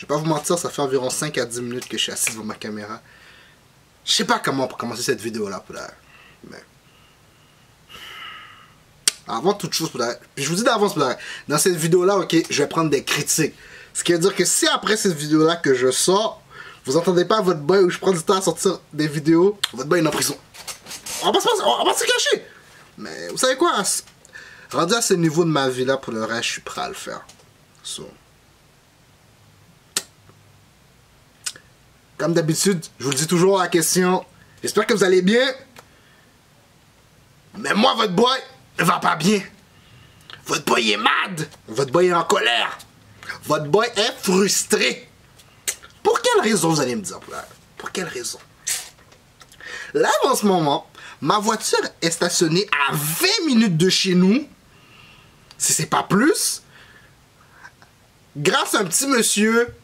vais pas vous mentir, ça fait environ 5 à 10 minutes que je suis assis devant ma caméra. Je sais pas comment pour commencer cette vidéo là pour la... Mais... Avant toute chose, puis je vous dis d'avance, dans cette vidéo là, ok, je vais prendre des critiques. Ce qui veut dire que si après cette vidéo là que je sors, vous entendez pas votre boy où je prends du temps à sortir des vidéos, votre boy est en prison. On va pas se cacher. Mais vous savez quoi, rendu à ce niveau de ma vie là, pour le reste, je suis prêt à le faire. So. Comme d'habitude, je vous le dis toujours la question. J'espère que vous allez bien. Mais moi, votre boy ne va pas bien. Votre boy est mad. Votre boy est en colère. Votre boy est frustré. Pour quelle raison, vous allez me dire? Pour quelle raison? Là, en ce moment, ma voiture est stationnée à 20 minutes de chez nous. Si c'est pas plus. Grâce à un petit monsieur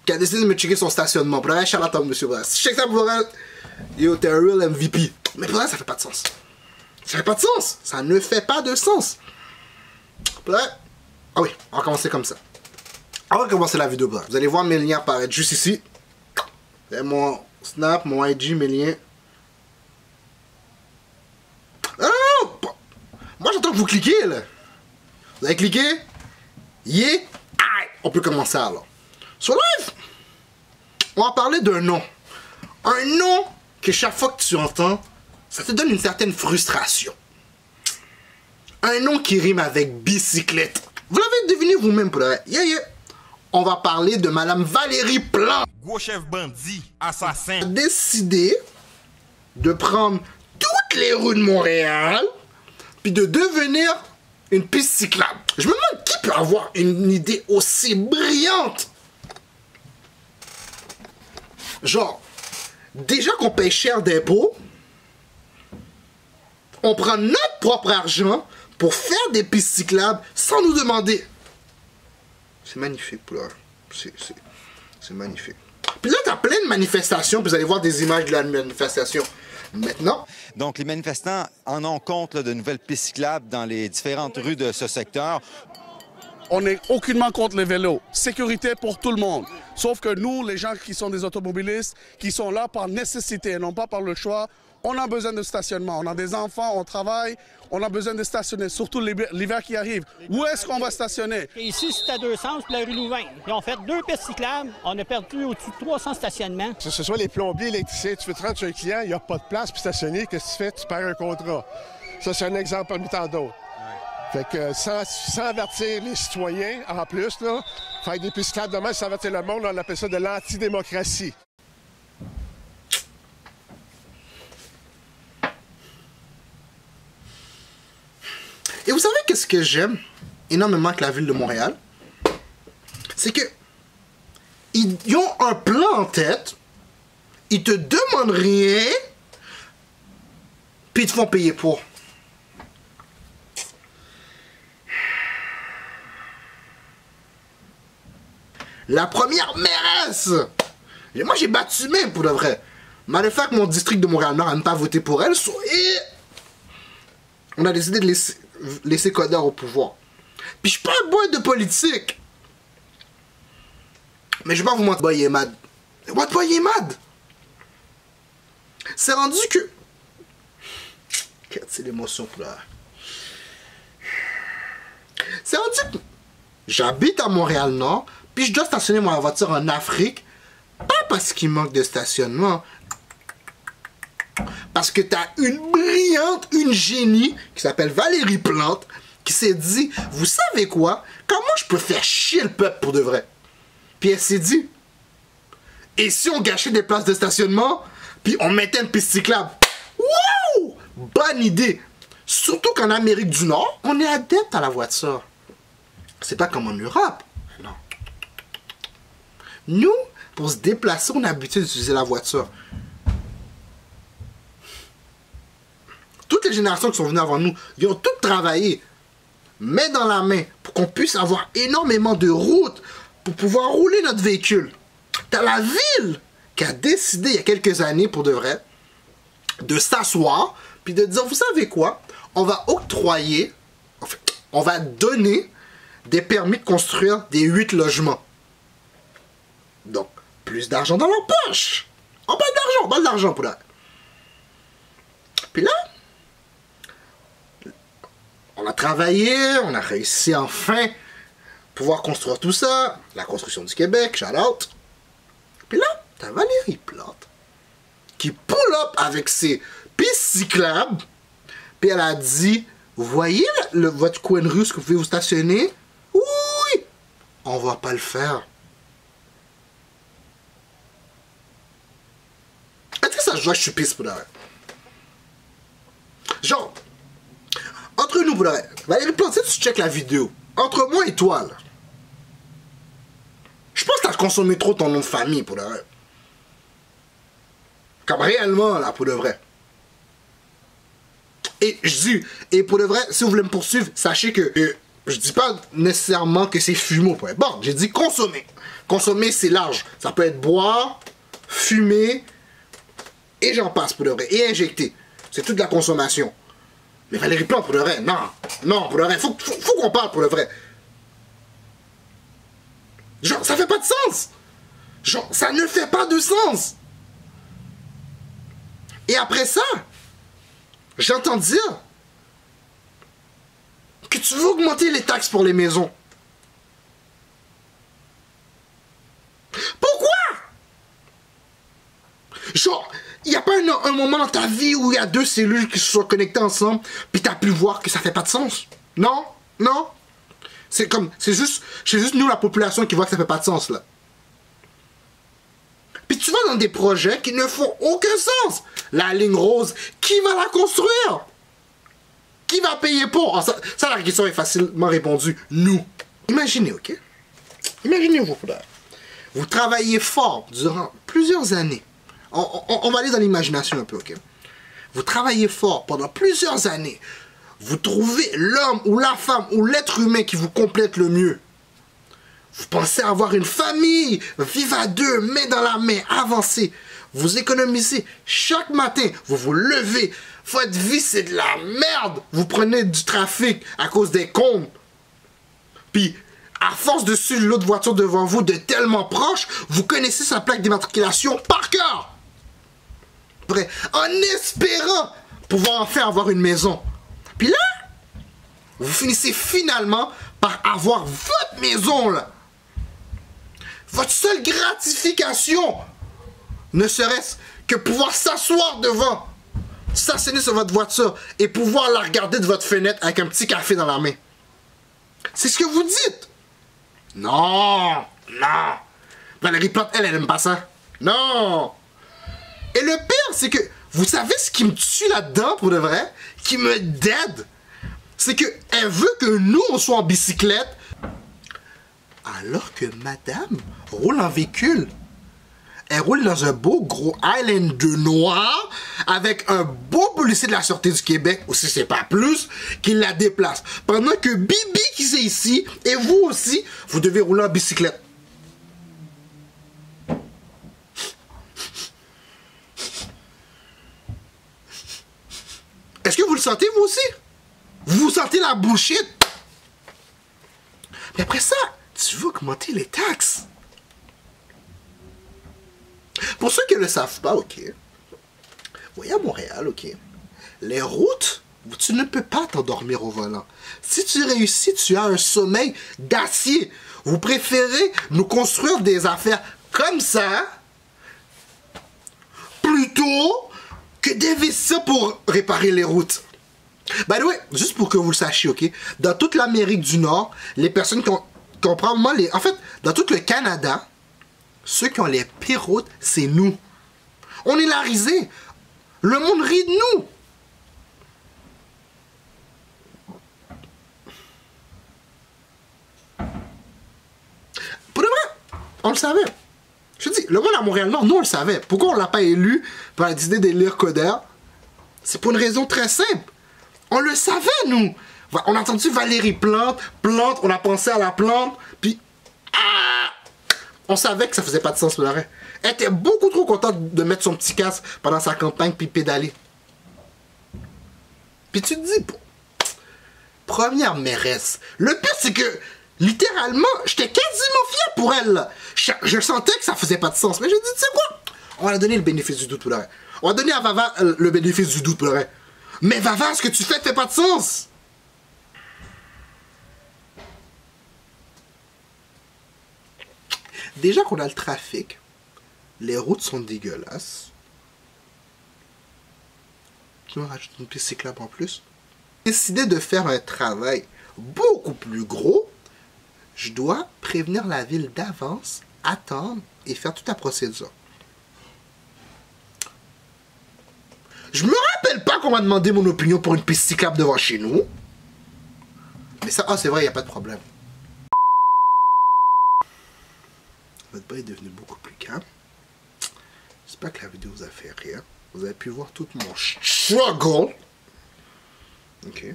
qui a décidé de me checker son stationnement. Pour le reste, Charlotte, monsieur. Si je check ça pour le reste, yo, t'es un real MVP. Mais pour le reste, ça fait pas de sens. Ça fait pas de sens. Ça ne fait pas de sens. Pour le reste, ah oui, on va commencer comme ça. On va commencer la vidéo. Vous allez voir mes liens apparaître juste ici. C'est mon Snap, mon IG, mes liens. Ah, moi, j'attends que vous cliquiez, là. Vous avez cliqué? Yeah! Aïe! On peut commencer alors. Sur live, on va parler d'un nom. Un nom que chaque fois que tu entends, ça te donne une certaine frustration. Un nom qui rime avec bicyclette. Vous l'avez deviné vous-même pour le reste. Yeah, yeah. On va parler de Madame Valérie Plante. Gros chef bandit, assassin. Elle a décidé de prendre toutes les rues de Montréal puis de devenir une piste cyclable. Je me demande qui peut avoir une idée aussi brillante. Genre, déjà qu'on paye cher d'impôts, on prend notre propre argent pour faire des pistes cyclables sans nous demander. C'est magnifique, pour l'heure. C'est magnifique. Puis là, t'as plein de manifestations, puis vous allez voir des images de la manifestation. Maintenant. Donc, les manifestants en ont compte là, de nouvelles pistes cyclables dans les différentes rues de ce secteur. On n'est aucunement contre les vélos. Sécurité pour tout le monde. Sauf que nous, les gens qui sont des automobilistes, qui sont là par nécessité et non pas par le choix, on a besoin de stationnement. On a des enfants, on travaille, on a besoin de stationner, surtout l'hiver qui arrive. Où est-ce qu'on va stationner? Et ici, c'est à deux sens, puis la rue Louvain. Ils ont fait 2 pistes cyclables. On a perdu au-dessus de 300 stationnements. Que ce soit les plombiers, électriciens, tu veux te rendre chez un client, il n'y a pas de place pour stationner, qu'est-ce que tu fais? Tu perds un contrat. Ça, c'est un exemple parmi tant d'autres. Fait que sans avertir les citoyens, en plus, là, faire des pistes cyclables demain, sans avertir le monde, on appelle ça de l'antidémocratie. Et vous savez qu'est-ce que j'aime énormément avec la ville de Montréal? C'est que ils ont un plan en tête, ils te demandent rien, puis ils te font payer pour. La première mairesse! Et moi j'ai battu même pour de vrai. Matter of fact, mon district de Montréal-Nord n'a même pas voté pour elle, et on a décidé de laisser Coder au pouvoir. Puis je suis pas un boy de politique. Mais je vais pas vous mentir, boy est mad. What boy est mad? C'est rendu que... C'est l'émotion pour là. C'est rendu que... J'habite à Montréal-Nord, puis je dois stationner ma voiture en Afrique. Pas parce qu'il manque de stationnement. Parce que t'as une brillante, une génie, qui s'appelle Valérie Plante, qui s'est dit, vous savez quoi? Comment je peux faire chier le peuple pour de vrai? Puis elle s'est dit, et si on gâchait des places de stationnement, puis on mettait une piste cyclable? Wow! Bonne idée! Surtout qu'en Amérique du Nord, on est adepte à la voiture. C'est pas comme en Europe. Non. Nous, pour se déplacer, on a l'habitude d'utiliser la voiture. Toutes les générations qui sont venues avant nous, ils ont toutes travaillé, main dans la main, pour qu'on puisse avoir énormément de routes pour pouvoir rouler notre véhicule. T'as la ville qui a décidé il y a quelques années, pour de vrai, de s'asseoir, puis de dire, vous savez quoi, on va octroyer, en fait, on va donner des permis de construire des 8 logements. Donc, plus d'argent dans leur poche. On parle d'argent, on parle d'argent pour là. Puis là, on a travaillé, on a réussi enfin pouvoir construire tout ça. La construction du Québec, shout out. Puis là, t'as Valérie Plante qui pull up avec ses pistes cyclables. Puis elle a dit, vous voyez votre coin de rue, ce que vous pouvez vous stationner? Oui, on va pas le faire. Est-ce que ça se voit que je suis pisse pour l'arrêt? Genre, entre nous pour l'arrêt, Valérie Plante, si tu checkes la vidéo, entre moi et toi, là, je pense que t'as consommé trop ton nom de famille pour l'arrêt. Comme réellement, là, pour de vrai. Et je dis, et pour de vrai, si vous voulez me poursuivre, sachez que je dis pas nécessairement que c'est fumer. Bon, j'ai dit consommer. Consommer, c'est large. Ça peut être boire, fumer, et j'en passe pour de vrai. Et injecter. C'est toute la consommation. Mais Valérie Plante, pour de vrai, non. Non, pour de vrai, faut qu'on parle pour de vrai. Genre, ça fait pas de sens. Genre, ça ne fait pas de sens. Et après ça, j'entends dire que tu veux augmenter les taxes pour les maisons. Pourquoi? Genre, il n'y a pas un moment dans ta vie où il y a deux cellules qui se sont connectées ensemble, puis tu as pu voir que ça fait pas de sens. Non? Non? C'est juste nous, la population, qui voit que ça fait pas de sens, là. Puis tu vas dans des projets qui ne font aucun sens. La ligne rose, qui va la construire? Qui va payer pour? Ça, la question est facilement répondue. Nous. Imaginez, ok? Imaginez-vous, vous travaillez fort durant plusieurs années. On va aller dans l'imagination un peu, ok? Vous travaillez fort pendant plusieurs années. Vous trouvez l'homme ou la femme ou l'être humain qui vous complète le mieux. Vous pensez avoir une famille, vivre à deux, main dans la main, avancer. Vous économisez chaque matin, vous vous levez. Votre vie, c'est de la merde. Vous prenez du trafic à cause des comptes. Puis, à force de suivre l'autre voiture devant vous de tellement proche, vous connaissez sa plaque d'immatriculation par cœur. En espérant pouvoir enfin avoir une maison. Puis là, vous finissez finalement par avoir votre maison, là. Votre seule gratification, ne serait-ce que pouvoir s'asseoir devant, s'asseoir sur votre voiture et pouvoir la regarder de votre fenêtre avec un petit café dans la main. C'est ce que vous dites. Non, non. Valérie Plante, elle aime pas ça. Non. Et le pire, c'est que, vous savez ce qui me tue là-dedans, pour de vrai, qui me dead, c'est que elle veut que nous, on soit en bicyclette, alors que madame roule en véhicule. Elle roule dans un beau gros Highlander noir avec un beau policier de la Sûreté du Québec, ou si c'est pas plus, qui la déplace. Pendant que Bibi qui c'est ici, et vous aussi, vous devez rouler en bicyclette. Est-ce que vous le sentez vous aussi? Vous sentez la bullshit? Mais après ça, tu veux augmenter les taxes. Pour ceux qui ne le savent pas, ok. Voyez à Montréal, ok. Les routes, tu ne peux pas t'endormir au volant. Si tu réussis, tu as un sommeil d'acier. Vous préférez nous construire des affaires comme ça, plutôt que d'investir pour réparer les routes. By the way, juste pour que vous le sachiez, ok. Dans toute l'Amérique du Nord, les personnes qui ont probablement les... En fait, dans tout le Canada, ceux qui ont les pires routes, c'est nous. On est la risée. Le monde rit de nous. Pour de vrai, on le savait. Je dis, le monde à Montréal-Nord, nous on le savait. Pourquoi on l'a pas élu pour la décider d'élire Coder? C'est pour une raison très simple. On le savait, nous. On a entendu Valérie Plante, on a pensé à la plante, puis... Ah! On savait que ça faisait pas de sens, le reste. Elle était beaucoup trop contente de mettre son petit casque pendant sa campagne, puis pédaler. Puis tu te dis, première mairesse. Le pire, c'est que Littéralement, j'étais quasiment fier pour elle, là. Je sentais que ça faisait pas de sens. Mais j'ai dit, tu sais quoi? On va donner le bénéfice du doute pour le vrai. On va donner à Vava le bénéfice du doute pour le vrai. Mais Vava, ce que tu fais fait pas de sens. Déjà qu'on a le trafic, les routes sont dégueulasses. Tu me rajoutes une piste cyclable en plus. J'ai décidé de faire un travail beaucoup plus gros. Je dois prévenir la ville d'avance, attendre et faire toute la procédure. Je me rappelle pas qu'on m'a demandé mon opinion pour une piste cyclable devant chez nous. Mais ça, c'est vrai, il n'y a pas de problème. Votre bain est devenu beaucoup plus calme. J'espère que la vidéo vous a fait rire. Vous avez pu voir tout mon struggle. Ok.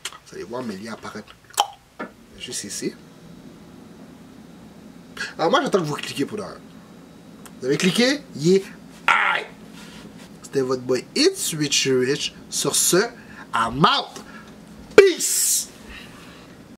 Vous allez voir mes liens apparaître juste ici. Alors moi j'attends que vous cliquez pour l'heure. Vous avez cliqué? Yeah! Aïe! C'était votre boy It's Rich Rich. Sur ce, I'm out! Peace!